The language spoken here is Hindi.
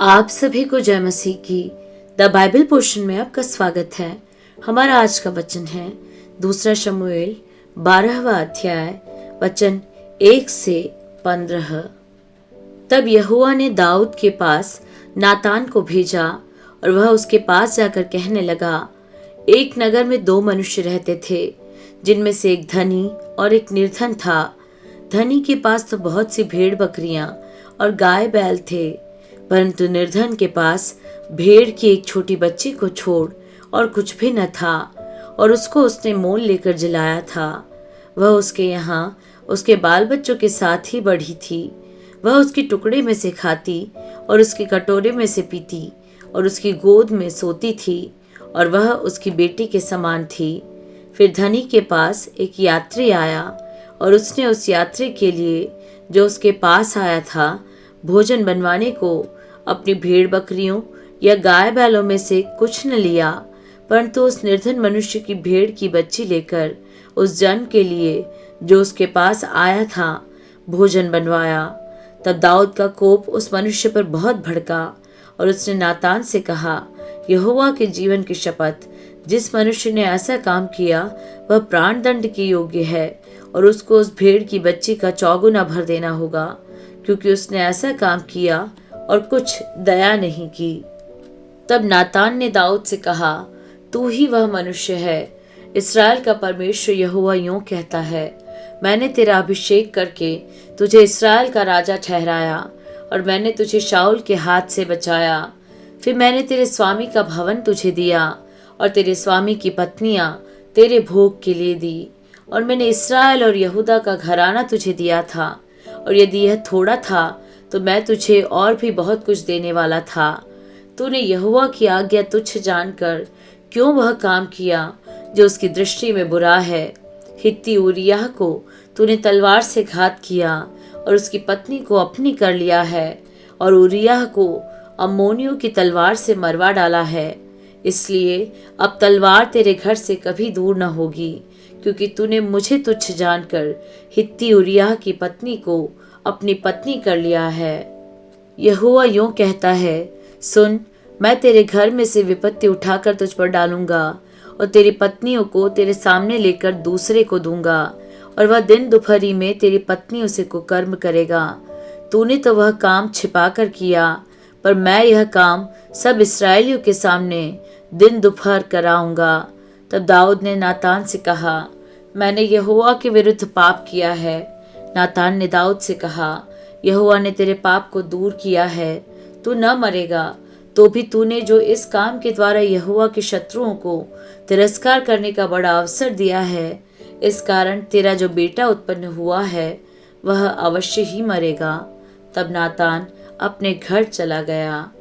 आप सभी को जय मसीह की द बाइबल पोर्शन में आपका स्वागत है। हमारा आज का वचन है दूसरा शमूएल 12वां अध्याय वचन 1 से 15। तब यहोवा ने दाऊद के पास नातान को भेजा और वह उसके पास जाकर कहने लगा, एक नगर में 2 मनुष्य रहते थे, जिनमें से एक धनी और एक निर्धन था। धनी के पास तो बहुत सी भेड़ बकरियां और गाय बैल थे, परंतु निर्धन के पास भेड़ की एक छोटी बच्ची को छोड़ और कुछ भी न था, और उसको उसने मोल लेकर जिलाया था। वह उसके यहाँ उसके बाल बच्चों के साथ ही बढ़ी थी। वह उसकी टुकड़े में से खाती और उसके कटोरे में से पीती और उसकी गोद में सोती थी, और वह उसकी बेटी के समान थी। फिर धनी के पास एक यात्री आया, और उसने उस यात्री के लिए जो उसके पास आया था भोजन बनवाने को अपनी भेड़ बकरियों या गाय बैलों में से कुछ न लिया, परंतु उस निर्धन मनुष्य की भेड़ की बच्ची लेकर उस जन के लिए जो उसके पास आया था भोजन बनवाया। तब दाऊद का कोप उस मनुष्य पर बहुत भड़का, और उसने नातान से कहा, यहोवा के जीवन की शपथ, जिस मनुष्य ने ऐसा काम किया वह प्राण दंड के योग्य है, और उसको उस भेड़ की बच्ची का चौगुना भर देना होगा, क्योंकि उसने ऐसा काम किया और कुछ दया नहीं की। तब नातान ने दाऊद से कहा, तू ही वह मनुष्य है। इस्राएल का परमेश्वर यहोवा यूं कहता है, मैंने तेरा अभिषेक करके तुझे इस्राएल का राजा ठहराया, और मैंने तुझे शाऊल के हाथ से बचाया। फिर मैंने तेरे स्वामी का भवन तुझे दिया, और तेरे स्वामी की पत्नियां तेरे भोग के लिए दी, और मैंने इस्राएल और यहूदा का घराना तुझे दिया था, और यदि यह थोड़ा था तो मैं तुझे और भी बहुत कुछ देने वाला था। तूने यहोवा की आज्ञा तुच्छ जानकर क्यों वह काम किया जो उसकी दृष्टि में बुरा है। हित्ती उरिय्याह को तूने तलवार से घात किया, और उसकी पत्नी को अपनी कर लिया है, और उरिय्याह को अम्मोनियों की तलवार से मरवा डाला है। इसलिए अब तलवार तेरे घर से कभी दूर न होगी, क्योंकि तूने मुझे तुच्छ जानकर हित्ती उरिय्याह की पत्नी को अपनी पत्नी कर लिया है। यहोवा यूं कहता है, सुन, मैं तेरे घर में से विपत्ति उठाकर तुझ पर डालूंगा, और तेरी पत्नियों को तेरे सामने लेकर दूसरे को दूंगा, और वह दिन दोपहरी में तेरी पत्नी उसे कुकर्म करेगा। तूने तो वह काम छिपा कर किया, पर मैं यह काम सब इस्राएलियों के सामने दिन दोपहर कराऊंगा। तब दाऊद ने नातान से कहा, मैंने यहोवा के विरुद्ध पाप किया है। नातान ने दाऊद से कहा, यहोवा ने तेरे पाप को दूर किया है, तू न मरेगा। तो भी तूने जो इस काम के द्वारा यहोवा के शत्रुओं को तिरस्कार करने का बड़ा अवसर दिया है, इस कारण तेरा जो बेटा उत्पन्न हुआ है वह अवश्य ही मरेगा। तब नातान अपने घर चला गया।